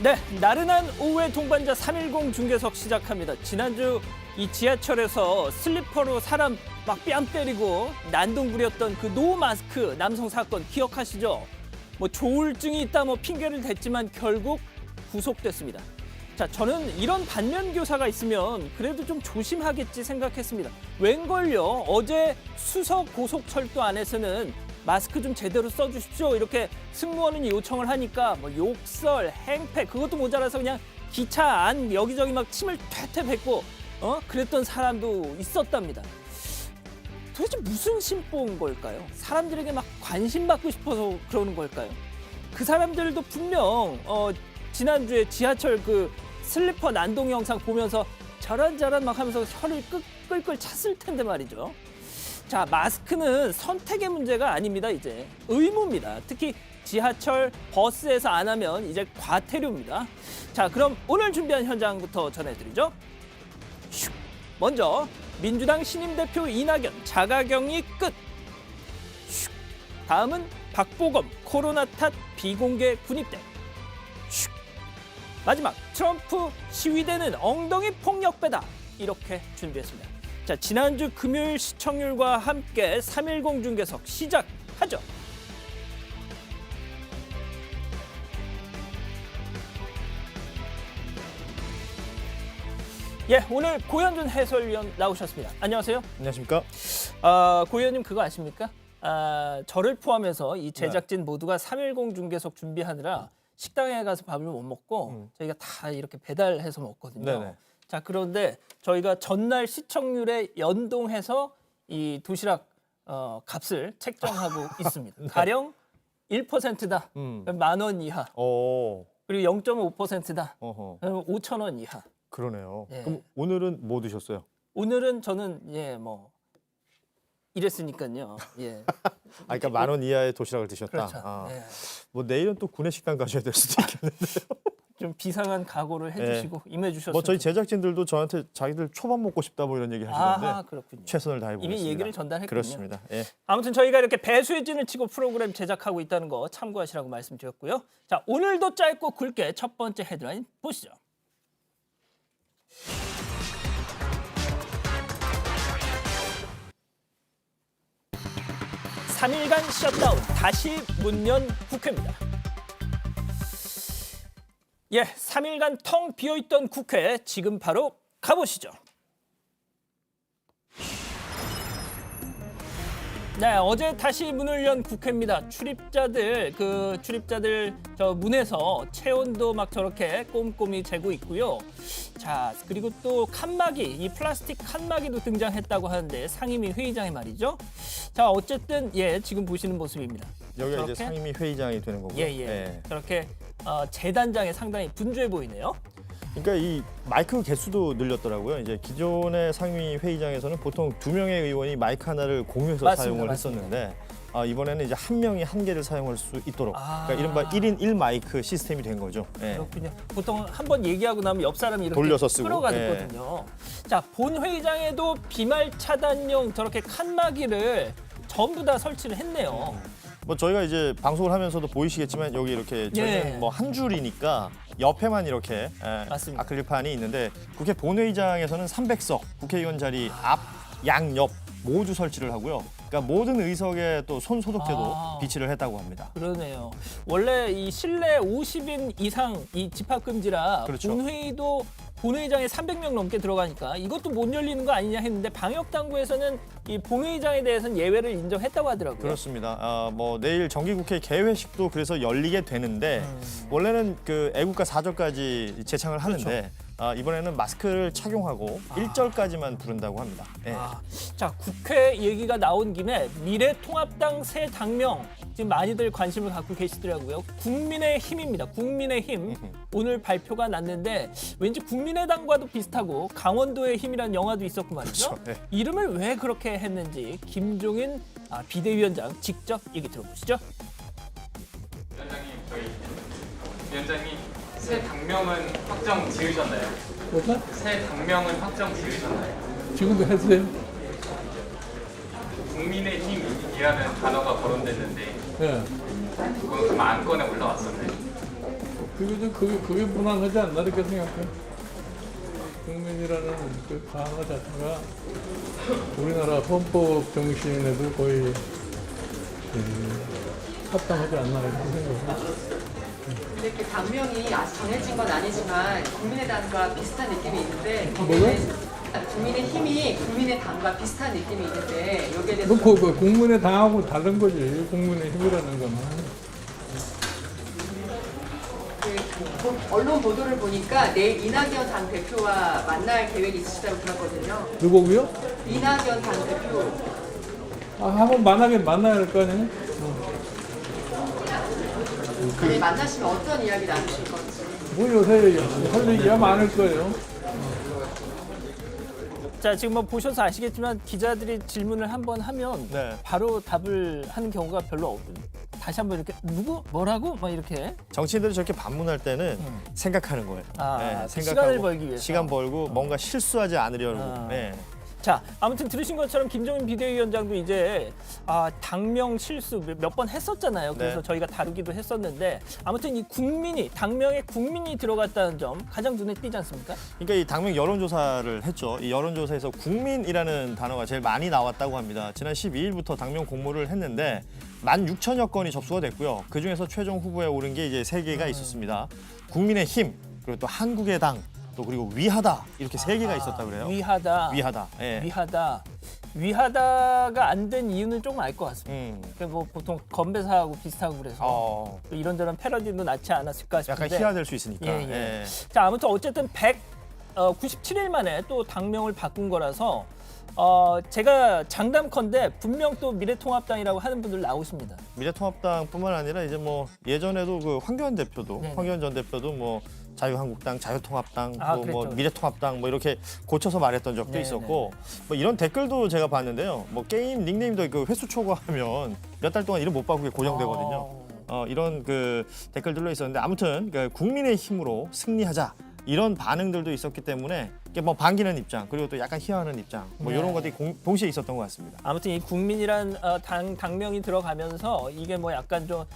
네, 나른한 오후의 동반자 310 중계석 시작합니다. 지난주 이 지하철에서 슬리퍼로 사람 막 뺨 때리고 난동 부렸던 그 노 마스크 남성 사건 기억하시죠? 뭐 조울증이 있다 뭐 핑계를 댔지만 결국 구속됐습니다. 자, 저는 이런 반면 교사가 있으면 그래도 좀 조심하겠지 생각했습니다. 웬걸요? 어제 수석 고속철도 안에서는 마스크 좀 제대로 써주십시오. 이렇게 승무원이 요청을 하니까 뭐 욕설, 행패 그것도 모자라서 그냥 기차 안 여기저기 막 침을 퇴퇴 뱉고 그랬던 사람도 있었답니다. 도대체 무슨 심보인 걸까요? 사람들에게 막 관심 받고 싶어서 그러는 걸까요? 그 사람들도 분명 지난주에 지하철 그 슬리퍼 난동 영상 보면서 저런저런 막 하면서 혀를 끌끌 찼을 텐데 말이죠. 자, 마스크는 선택의 문제가 아닙니다. 이제 의무입니다. 특히 지하철, 버스에서 안 하면 이제 과태료입니다. 자, 그럼 오늘 준비한 현장부터 전해드리죠. 슉. 먼저 민주당 신임 대표 이낙연 자가격리 끝. 슉. 다음은 박보검 코로나 탓 비공개 군입대. 슉. 마지막 트럼프 시위대는 엉덩이 폭력배다. 이렇게 준비했습니다. 자, 지난주 금요일 시청률과 함께 310 중계석 시작하죠. 예, 오늘 고현준 해설위원 나오셨습니다. 안녕하세요. 안녕하십니까? 고 의원님 그거 아십니까? 저를 포함해서 이 제작진 모두가 310 중계석 준비하느라 식당에 가서 밥을 못 먹고 저희가 다 이렇게 배달해서 먹거든요. 네네. 자, 그런데 저희가 전날 시청률에 연동해서 이 도시락 값을 책정하고 있습니다. 네. 가령 1%다. 그럼 10,000원 이하. 오. 그리고 0.5%다. 어허. 그럼 5,000원 이하. 그러네요. 예. 그럼 오늘은 뭐 드셨어요? 오늘은 저는 뭐 이랬으니까요. 예. 그러니까 10,000원 이하의 도시락을 드셨다. 그렇죠. 예. 뭐 내일은 또 구내식당 가셔야 될 수도 있겠는데요. 좀 비상한 각오를 해주시고 임해주셨으면 뭐 저희 좋겠습니다. 제작진들도 저한테 자기들 초밥 먹고 싶다 뭐 이런 얘기 하시는데 아하, 그렇군요. 최선을 다해보겠습니다. 이미 얘기를 전달했군요. 그렇습니다. 예. 아무튼 저희가 이렇게 배수의 진을 치고 프로그램 제작하고 있다는 거 참고하시라고 말씀드렸고요. 자, 오늘도 짧고 굵게 첫 번째 헤드라인 보시죠. 3일간 셧다운, 다시 문 연 국회입니다. 예, 3일간 텅 비어있던 국회 지금 바로 가보시죠. 네, 어제 다시 문을 연 국회입니다. 출입자들 저 문에서 체온도 막 저렇게 꼼꼼히 재고 있고요. 자, 그리고 또 칸막이, 이 플라스틱 칸막이도 등장했다고 하는데 상임위 회의장에 말이죠. 자, 어쨌든 지금 보시는 모습입니다. 여기가 저렇게? 이제 상임위 회의장이 되는 거고요. 예. 저렇게 재단장에 상당히 분주해 보이네요. 그러니까 이 마이크 개수도 늘렸더라고요. 이제 기존의 상임위 회의장에서는 보통 2명의 의원이 마이크 하나를 공유해서 맞습니다, 사용을 맞습니다. 했었는데 이번에는 이제 한 명이 한 개를 사용할 수 있도록 그러니까 이른바 1인 1마이크 시스템이 된 거죠. 예. 그렇군요. 보통 한 번 얘기하고 나면 옆 사람이 이렇게 돌려서 쓰고. 끌어가거든요. 자, 본 회의장에도 비말 차단용 저렇게 칸막이를 전부 다 설치를 했네요. 뭐 저희가 이제 방송을 하면서도 보이시겠지만 여기 이렇게 저희는 뭐 한 줄이니까 옆에만 이렇게 맞습니다. 아크릴판이 있는데 국회 본회의장에서는 300석 국회의원 자리 앞, 양, 옆 모두 설치를 하고요. 그러니까 모든 의석에 또 손 소독제도 비치를 했다고 합니다. 그러네요. 원래 이 실내 50인 이상 이 집합 금지라 그렇죠. 본회의도 본회의장에 300명 넘게 들어가니까 이것도 못 열리는 거 아니냐 했는데 방역 당국에서는 이 본회의장에 대해서는 예외를 인정했다고 하더라고요. 그렇습니다. 뭐 내일 정기국회 개회식도 그래서 열리게 되는데 원래는 그 애국가 4절까지 제창을 하는데 이번에는 마스크를 착용하고 1절까지만 부른다고 합니다. 예. 자, 국회 얘기가 나온 김에 미래통합당 새 당명 지금 많이들 관심을 갖고 계시더라고요. 국민의힘입니다. 국민의힘 오늘 발표가 났는데 왠지 국민의당과도 비슷하고 강원도의 힘이라는 영화도 있었고 말이죠. 그렇죠. 네. 이름을 왜 그렇게 했는지 김종인 비대위원장 직접 얘기 들어보시죠. 위원장님 새 당명은 확정 지으셨나요? 뭐가? 새 당명은 확정 지으셨나요? 지금도 했어요? 국민의힘이라는 단어가 거론됐는데 예. 그건 안건에 올라왔었나요? 그게 무난하지 않나 이렇게 생각해. 국민이라는 그 단어 자체가 우리나라 헌법 정신에도 거의 합당하지 않나 이렇게 생각해. 근데 그 당명이 아직 정해진 건 아니지만 국민의당과 비슷한 느낌이 있는데 뭐요? 국민의 힘이 국민의 당과 비슷한 느낌이 있는데 여기에 대해서 그 국민의 당하고 다른 거지. 국민의 힘이라는 거는. 그 언론 보도를 보니까 내일 이낙연 당 대표와 만날 계획이 있으시다고 들었거든요. 누구고요? 이낙연 당 대표. 한번 만나야 할 거 아니에요? 내일 만나시면 어떤 이야기 나누실 건지. 뭐 요새 할 얘기가 많을 거예요. 자, 지금 뭐 보셔서 아시겠지만 기자들이 질문을 한번 하면 네. 바로 답을 하는 경우가 별로 없거든요. 다시 한번 이렇게 누구 뭐라고 막 이렇게 정치인들이 저렇게 반문할 때는 생각하는 거예요. 아, 생각하고 시간을 벌기 위해서. 시간 벌고 뭔가 실수하지 않으려고. 아. 네. 자, 아무튼 들으신 것처럼 김종인 비대위원장도 이제 당명 실수 몇 번 했었잖아요. 그래서 네. 저희가 다루기도 했었는데 아무튼 이 당명에 국민이 들어갔다는 점 가장 눈에 띄지 않습니까? 그러니까 이 당명 여론조사를 했죠. 이 여론조사에서 국민이라는 단어가 제일 많이 나왔다고 합니다. 지난 12일부터 당명 공모를 했는데 16,000여 건이 접수가 됐고요. 그중에서 최종 후보에 오른 게 이제 3개가 있었습니다. 국민의힘, 그리고 또 한국의 당, 또 그리고 위하다 이렇게 3개가 있었다 그래요. 위하다. 예. 위하다가 안 된 이유는 조금 알 것 같습니다. 그러니까 뭐 보통 건배사하고 비슷하고 그래서 또 이런저런 패러디도 낳지 않았을까 싶은데 약간 희화될 수 있으니까. 예. 자, 아무튼 어쨌든 197일 만에 또 당명을 바꾼 거라서 제가 장담컨대 분명 또 미래통합당이라고 하는 분들 나오십니다. 미래통합당뿐만 아니라 이제 뭐 예전에도 그 황교안 대표도 네네. 황교안 전 대표도 뭐 자유한국당, 자유통합당, 또 뭐 그랬죠. 미래통합당 뭐 이렇게 고쳐서 말했던 적도 네네. 있었고 뭐 이런 댓글도 제가 봤는데요. 뭐 게임 닉네임도 그 횟수 초과하면 몇 달 동안 이름 못 바꾸게 고정되거든요. 이런 그 댓글들로 있었는데 아무튼 그 국민의 힘으로 승리하자. 이런 반응들도 있었기 때문에 이게 뭐 반기는 입장 그리고 또 약간 희화하는 입장 뭐 네. 이런 것들이 동시에 있었던 것 같습니다. 아무튼 이 국민이란 당명이 들어가면서 이게 뭐 약간 좀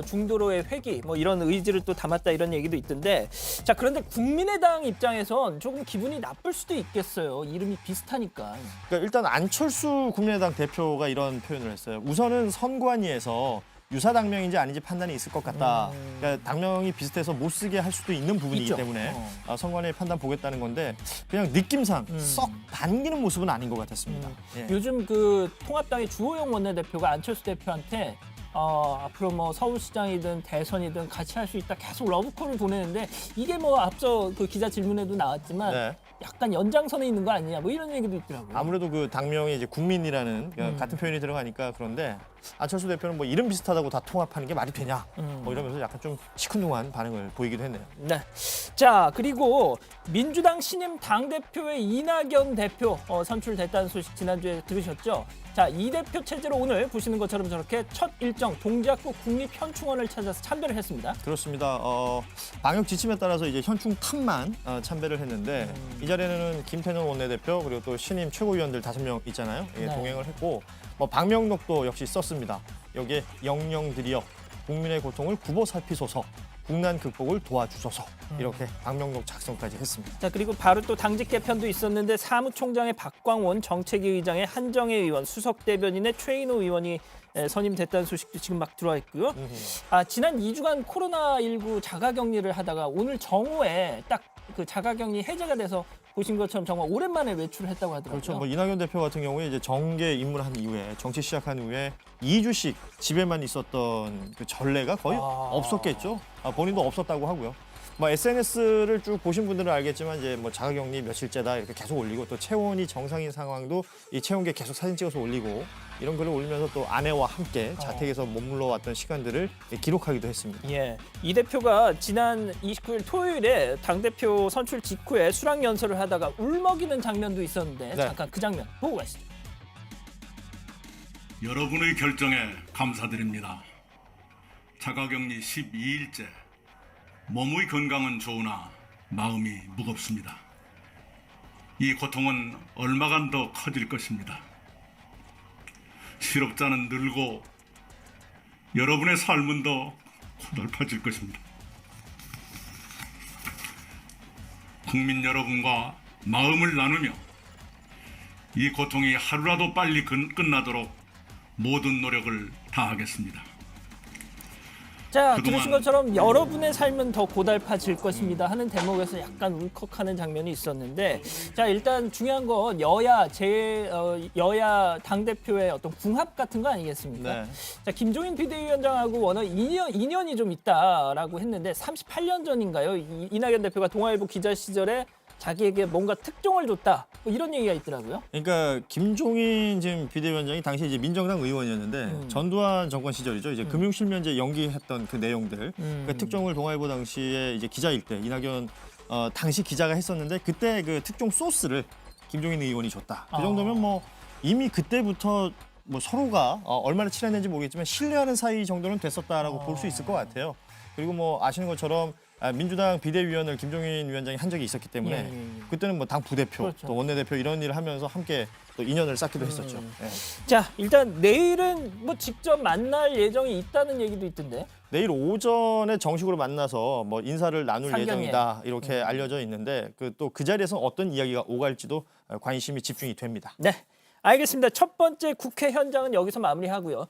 중도로의 회귀 뭐 이런 의지를 또 담았다 이런 얘기도 있던데 자 그런데 국민의당 입장에선 조금 기분이 나쁠 수도 있겠어요. 이름이 비슷하니까. 그러니까 일단 안철수 국민의당 대표가 이런 표현을 했어요. 우선은 선관위에서 유사 당명인지 아닌지 판단이 있을 것 같다. 그러니까 당명이 비슷해서 못 쓰게 할 수도 있는 부분이기 있죠. 때문에 선관위 판단 보겠다는 건데 그냥 느낌상 썩 반기는 모습은 아닌 것 같았습니다. 예. 요즘 그 통합당의 주호영 원내대표가 안철수 대표한테 앞으로 뭐 서울시장이든 대선이든 같이 할 수 있다 계속 러브콜을 보내는데 이게 뭐 앞서 그 기자 질문에도 나왔지만 네. 약간 연장선에 있는 거 아니냐 뭐 이런 얘기도 있더라고요. 아무래도 그 당명에 이제 국민이라는 같은 표현이 들어가니까 그런데 안철수 대표는 뭐 이름 비슷하다고 다 통합하는 게 말이 되냐 뭐 이러면서 약간 좀 시큰둥한 반응을 보이기도 했네요. 네. 자 그리고 민주당 신임 당대표의 이낙연 대표 선출됐다는 소식 지난주에 들으셨죠? 자, 이 대표 체제로 오늘 보시는 것처럼 저렇게 첫 일정 동작구 국립현충원을 찾아서 참배를 했습니다. 그렇습니다. 방역 지침에 따라서 이제 현충 탑만 참배를 했는데 이 자리에는 김태년 원내대표 그리고 또 신임 최고위원들 5명 있잖아요. 예, 네. 동행을 했고 뭐 방명록도 역시 썼습니다. 여기에 영령드리여 국민의 고통을 굽어 살피소서 국난 극복을 도와주소서 이렇게 방명록 작성까지 했습니다. 자 그리고 바로 또 당직 개편도 있었는데 사무총장의 박광원, 정책위 의장의 한정혜 의원, 수석 대변인의 최인호 의원이 선임됐다는 소식도 지금 막 들어와 있고요. 지난 2주간 코로나19 자가격리를 하다가 오늘 정오에 딱 그 자가격리 해제가 돼서 보신 것처럼 정말 오랜만에 외출을 했다고 하더라고요. 그렇죠. 뭐 이낙연 대표 같은 경우에 이제 정계 입문한 이후에 정치 시작한 이후에 2주씩 집에만 있었던 그 전례가 거의 없었겠죠. 본인도 없었다고 하고요. 뭐 SNS를 쭉 보신 분들은 알겠지만 이제 뭐 자가격리 며칠째다 이렇게 계속 올리고 또 체온이 정상인 상황도 이 체온계 계속 사진 찍어서 올리고 이런 글을 올리면서 또 아내와 함께 자택에서 머물러 왔던 시간들을 기록하기도 했습니다. 예, 이 대표가 지난 29일 토요일에 당대표 선출 직후에 수락 연설을 하다가 울먹이는 장면도 있었는데 네. 잠깐 그 장면 보고 가시죠. 여러분의 결정에 감사드립니다. 자가격리 12일째. 몸의 건강은 좋으나 마음이 무겁습니다. 이 고통은 얼마간 더 커질 것입니다. 실업자는 늘고 여러분의 삶은 더 고달파질 것입니다. 국민 여러분과 마음을 나누며 이 고통이 하루라도 빨리 끝나도록 모든 노력을 다하겠습니다. 자, 그동안- 들으신 것처럼 여러분의 삶은 더 고달파질 것입니다 하는 대목에서 약간 울컥하는 장면이 있었는데, 자, 일단 중요한 건 여야 당대표의 어떤 궁합 같은 거 아니겠습니까? 네. 자, 김종인 비대위원장하고 워낙 인연이 좀 있다라고 했는데 38년 전인가요? 이낙연 대표가 동아일보 기자 시절에 자기에게 뭔가 특종을 줬다, 뭐 이런 얘기가 있더라고요. 그러니까 김종인 지금 비대위원장이 당시 이제 민정당 의원이었는데 전두환 정권 시절이죠. 이제 금융실명제 연기했던 그 내용들, 그 특종을 동아일보 당시에 이제 기자일 때 이낙연 당시 기자가 했었는데 그때 그 특종 소스를 김종인 의원이 줬다. 그 정도면 뭐 이미 그때부터 뭐 서로가 얼마나 친했는지 모르겠지만 신뢰하는 사이 정도는 됐었다라고 볼 수 있을 것 같아요. 그리고 뭐 아시는 것처럼 민주당 비대위원을 김종인 위원장이 한 적이 있었기 때문에 예. 그때는 뭐 당 부대표, 그렇죠. 또 원내대표 이런 일을 하면서 함께 또 인연을 쌓기도 했었죠. 예. 자, 일단 내일은 뭐 직접 만날 예정이 있다는 얘기도 있던데. 내일 오전에 정식으로 만나서 뭐 인사를 나눌 상견례. 예정이다 이렇게 알려져 있는데 또 그 자리에서 어떤 이야기가 오갈지도 관심이 집중이 됩니다. 네, 알겠습니다. 첫 번째 국회 현장은 여기서 마무리하고요.